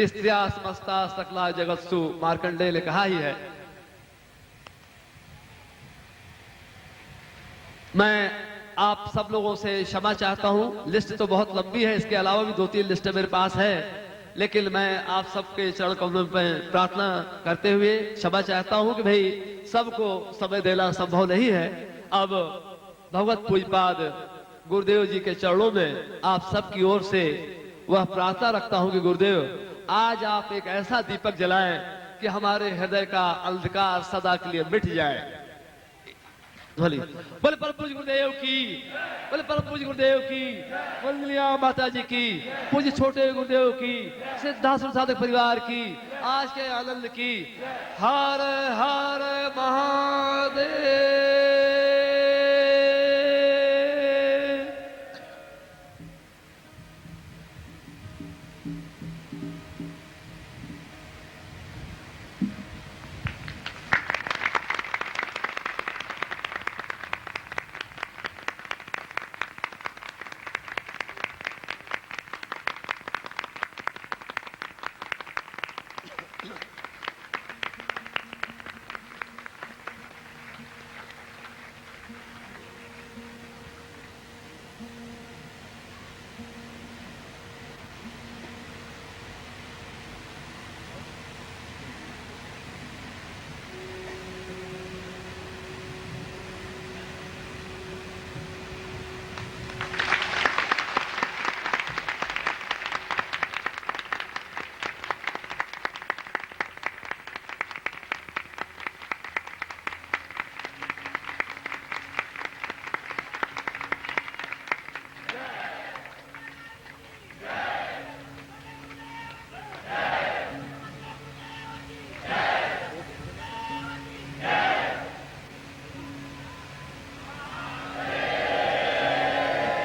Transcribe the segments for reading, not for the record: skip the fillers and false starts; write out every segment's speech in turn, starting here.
स्त्रिया समस्ता सकला जगत्सु, मार्कंडेय ने कहा ही है। मैं आप सब लोगों से क्षमा चाहता हूं, लिस्ट तो बहुत लंबी है, इसके अलावा भी 2-3 लिस्ट मेरे पास है, लेकिन मैं आप सबके चरण कमलों में प्रार्थना करते हुए क्षमा चाहता हूं कि भाई सबको समय देना संभव नहीं है। अब भगवत पूजपाद गुरुदेव जी के चरणों में आप सबकी ओर से वह प्रार्थना रखता हूं कि गुरुदेव आज आप एक ऐसा दीपक जलाएं कि हमारे हृदय का अंधकार सदा के लिए मिट जाए। बोले परम पूज्य गुरुदेव की, बोले परम पूज्य गुरुदेव की, वंदनीय माता जी की, पूज्य छोटे गुरुदेव की, सिद्धाश्रम साधक परिवार की, आज के आनंद की। हर हर महादेव।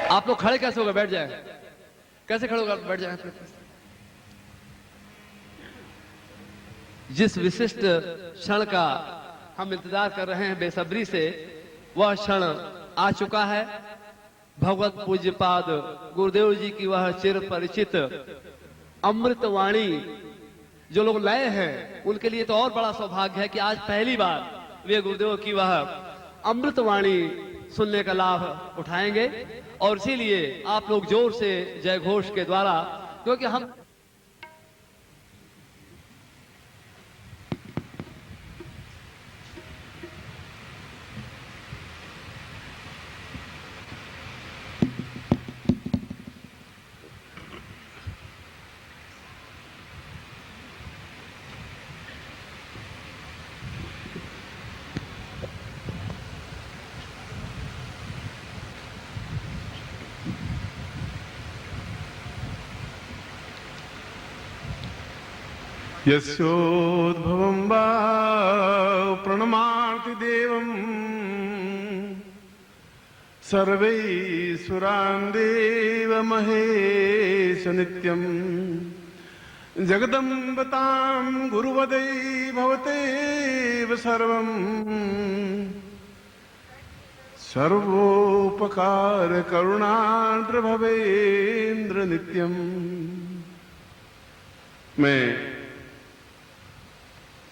आप लोग खड़े कैसे होगा? बैठ जाए। कैसे खड़े होगा? बैठ जाए। जिस विशिष्ट क्षण का हम इंतजार कर रहे हैं बेसब्री से, वह क्षण आ चुका है। भगवत पूज्यपाद गुरुदेव जी की वह चिर परिचित अमृतवाणी जो लोग नए हैं उनके लिए तो और बड़ा सौभाग्य है कि आज पहली बार वे गुरुदेव की वह अमृतवाणी सुनने का लाभ उठाएंगे। और इसीलिए आप लोग जोर से जय घोष के द्वारा, क्योंकि हम यस्योद्भवं वा प्रणमाति देवं सर्वैश्वरान् देवमहेश नित्यं जगदम्बतां गुरुवदै भवतेव सर्वं सर्वोपकार करुणार्द्र भवेन्द्र नित्यं। मैं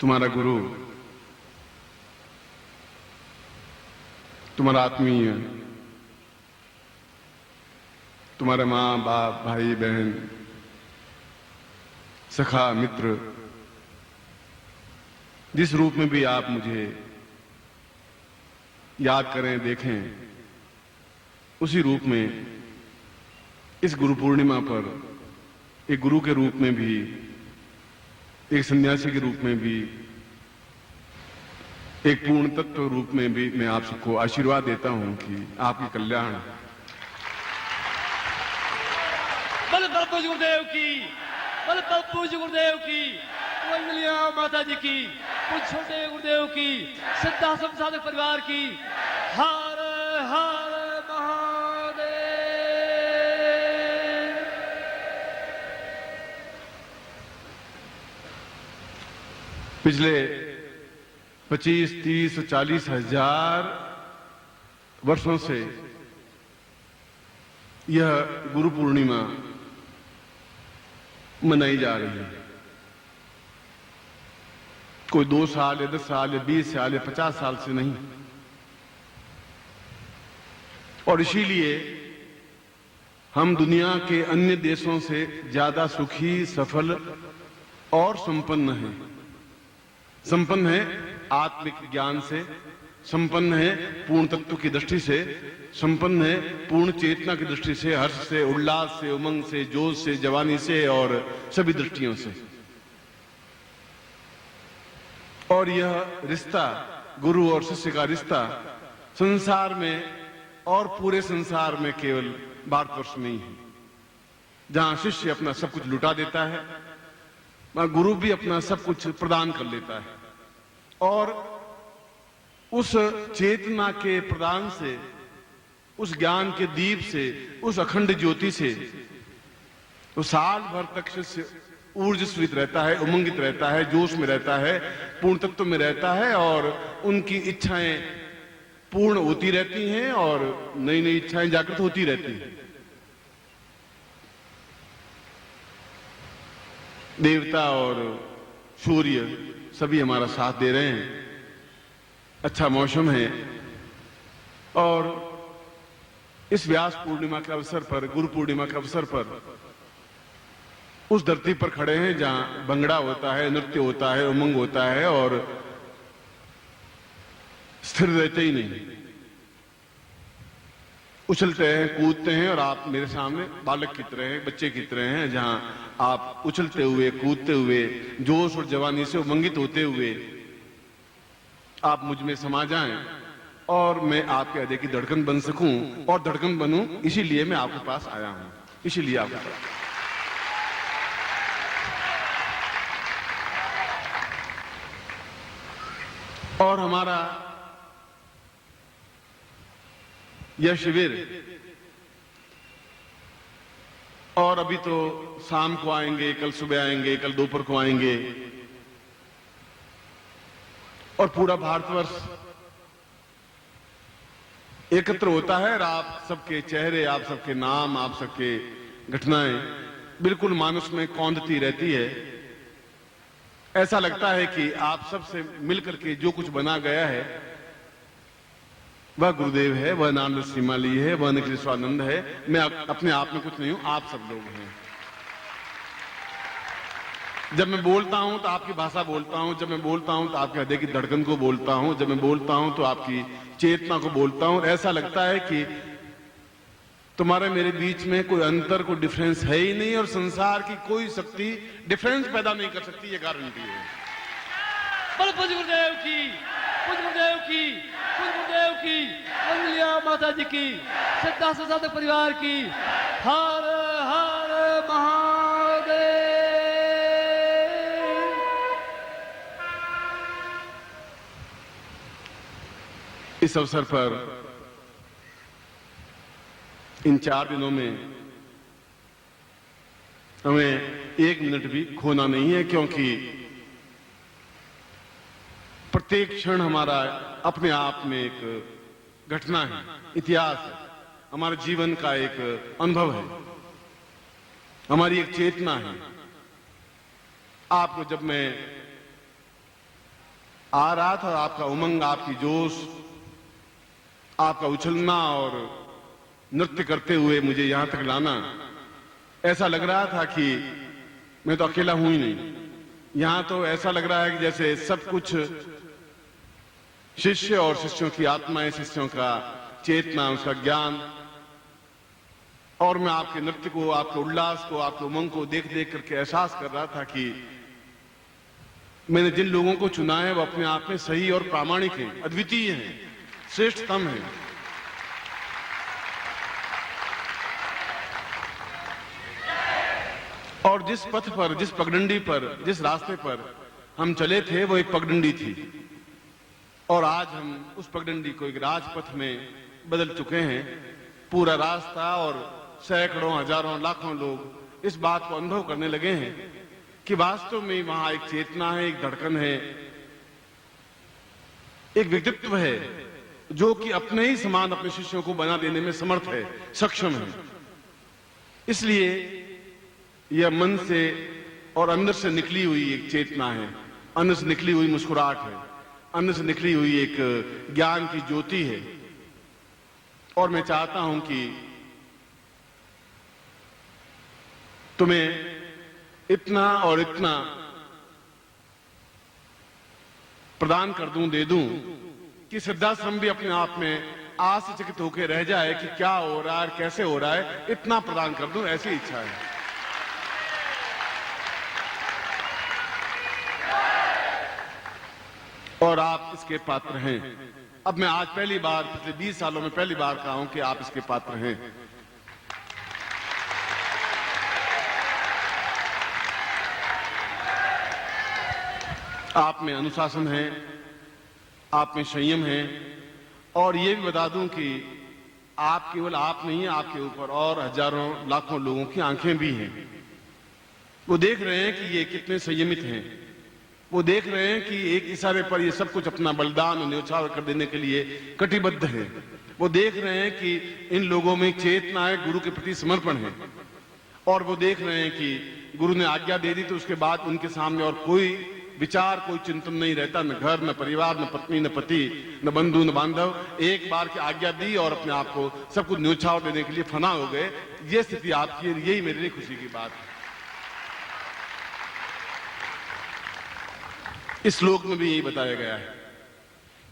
तुम्हारा गुरु, तुम्हारा आत्मीय, तुम्हारे माँ बाप भाई बहन सखा मित्र, जिस रूप में भी आप मुझे याद करें देखें, उसी रूप में इस गुरु पूर्णिमा पर एक गुरु के रूप में भी, एक सन्यासी के रूप में भी, एक पूर्ण तत्व रूप में भी मैं आप सबको आशीर्वाद देता हूं कि आपके कल्याण। बल पूज्य गुरुदेव की, बल पूज्य गुरुदेव की, वंदनीय माता जी की, पूज्य छोटे गुरुदेव की, सिद्धाश्रम साधक परिवार की। हर हर महादेव। पिछले 25, 30, 40 हजार वर्षों से यह गुरु पूर्णिमा मनाई जा रही है। कोई 2 साल या 10 साल या 20 साल या 50 साल से नहीं। और इसीलिए हम दुनिया के अन्य देशों से ज्यादा सुखी, सफल और संपन्न हैं। संपन्न है आत्मिक ज्ञान से, संपन्न है पूर्ण तत्व की दृष्टि से, संपन्न है पूर्ण चेतना की दृष्टि से, हर्ष से, उल्लास से, उमंग से, जोश से, जवानी से और सभी दृष्टियों से। और यह रिश्ता, गुरु और शिष्य का रिश्ता, संसार में और पूरे संसार में केवल भारतवर्ष में ही है। जहां शिष्य अपना सब कुछ लुटा देता है, वहां गुरु भी अपना सब कुछ प्रदान कर लेता है। और उस चेतना के प्रदान से, उस ज्ञान के दीप से, उस अखंड ज्योति से तो साल भर तक शिष्य ऊर्जस्वित रहता है, उमंगित रहता है, जोश में रहता है, पूर्ण तत्व में रहता है और उनकी इच्छाएं पूर्ण होती रहती हैं और नई नई इच्छाएं जागृत होती रहती हैं। देवता और सूर्य सभी हमारा साथ दे रहे हैं, अच्छा मौसम है। और इस व्यास पूर्णिमा के अवसर पर, गुरु पूर्णिमा के अवसर पर उस धरती पर खड़े हैं जहां भंगड़ा होता है, नृत्य होता है, उमंग होता है और स्थिर रहते ही नहीं, उछलते हैं, कूदते हैं। और आप मेरे सामने बालक की तरह हैं, बच्चे की तरह हैं, जहां आप उछलते हुए, कूदते हुए, जोश और जवानी से उमंगित होते हुए आप मुझ में समा जाएं और मैं आपके हृदय की धड़कन बन सकूं और धड़कन बनूं। इसीलिए मैं आपके पास आया हूं, इसीलिए आपके पास। और हमारा यह शिविर, और अभी तो शाम को आएंगे, कल सुबह आएंगे, कल दोपहर को आएंगे, और पूरा भारतवर्ष एकत्र होता है और आप सबके चेहरे, आप सबके नाम, आप सबके घटनाएं बिल्कुल मानस में कौंधती रहती है। ऐसा लगता है कि आप सबसे मिलकर के जो कुछ बना गया है वह गुरुदेव है, वह नानक सीमाली है, वह निखिलेश्वरानंद है। मैं अपने आप में कुछ नहीं हूं, आप सब लोग हैं। जब मैं बोलता हूं तो आपकी भाषा बोलता हूं, जब मैं बोलता हूं तो आपके हृदय की धड़कन को बोलता हूं, जब मैं बोलता हूं तो आपकी चेतना को बोलता हूं। ऐसा लगता है कि तुम्हारे मेरे बीच में कोई अंतर, कोई डिफरेंस है ही नहीं और संसार की कोई शक्ति डिफरेंस पैदा नहीं कर सकती, ये गारंटी है। बोलो पूज्य गुरुदेव की, पूज्य गुरुदेव की, पूज्य गुरुदेव की, अंजलिया माता जी की, सिद्धार्थ साधक परिवार की। हर हर महादेव। इस अवसर पर इन 4 दिनों में हमें 1 मिनट भी खोना नहीं है, क्योंकि प्रत्येक क्षण हमारा अपने आप में एक घटना है, इतिहास है, हमारे जीवन का एक अनुभव है, हमारी एक चेतना है। आपको जब मैं आ रहा था, आपका उमंग, आपकी जोश, आपका उछलना और नृत्य करते हुए मुझे यहां तक लाना, ऐसा लग रहा था कि मैं तो अकेला हूं ही नहीं। यहां तो ऐसा लग रहा है कि जैसे सब कुछ शिष्य और शिष्यों की आत्माएं, शिष्यों का चेतना, उसका ज्ञान, और मैं आपके नृत्य को, आपके उल्लास को, आपके उमंग को देख देख करके एहसास कर रहा था कि मैंने जिन लोगों को चुना है वो अपने आप में सही और प्रामाणिक हैं, अद्वितीय हैं, श्रेष्ठतम हैं। और जिस पथ पर, जिस पगडंडी पर, जिस रास्ते पर हम चले थे वो एक पगडंडी थी, और आज हम उस पगडंडी को एक राजपथ में बदल चुके हैं। पूरा रास्ता और सैकड़ों, हजारों, लाखों लोग इस बात को अनुभव करने लगे हैं कि वास्तव में वहां एक चेतना है, एक धड़कन है, एक व्यक्तित्व है जो कि अपने ही समान अपने शिष्यों को बना देने में समर्थ है, सक्षम है। इसलिए यह मन से और अंदर से निकली हुई एक चेतना है अन्न से निकली हुई मुस्कुराहट है, अन्न से निकली हुई एक ज्ञान की ज्योति है। और मैं चाहता हूं कि तुम्हें इतना और इतना प्रदान कर दूं, दे दूं कि सिद्धाश्रम भी अपने आप में आश्चर्यचकित होकर रह जाए कि क्या हो रहा है, कैसे हो रहा है। इतना प्रदान कर दूं, ऐसी इच्छा है। और आप इसके पात्र हैं। अब मैं आज पहली बार, पिछले 20 सालों में पहली बार कहा हूं कि आप इसके पात्र हैं। आप में अनुशासन है, आप में संयम है। और ये भी बता दूं कि आप, केवल आप नहीं, आपके ऊपर और हजारों लाखों लोगों की आंखें भी हैं। वो देख रहे हैं कि ये कितने संयमित हैं। वो देख रहे हैं कि एक इशारे पर ये सब कुछ अपना बलिदान और न्यौछावर कर देने के लिए कटिबद्ध है। वो देख रहे हैं कि इन लोगों में चेतना है, गुरु के प्रति समर्पण है। और वो देख रहे हैं कि गुरु ने आज्ञा दे दी तो उसके बाद उनके सामने और कोई विचार, कोई चिंतन नहीं रहता, न घर, न परिवार, न पत्नी, न पति, न बंधु, न बांधव। एक बार की आज्ञा दी और अपने आप को सब कुछ न्यौछावर देने के लिए फना हो गए। ये स्थिति आपकी है, यही मेरे लिए खुशी की बात है। इस श्लोक में भी यही बताया गया है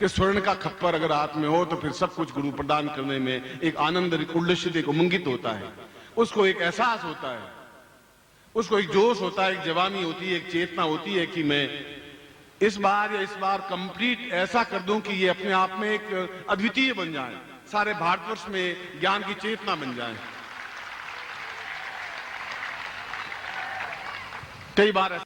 कि स्वर्ण का खप्पर अगर हाथ में हो तो फिर सब कुछ गुरु प्रदान करने में एक आनंद, एक उल्लसित, एक उमंगित होता है। उसको एक एहसास होता है, उसको एक जोश होता है, एक जवानी होती है, एक चेतना होती है कि मैं इस बार कंप्लीट ऐसा कर दूं कि ये अपने आप में एक अद्वितीय बन जाए, सारे भारतवर्ष में ज्ञान की चेतना बन जाए। कई बार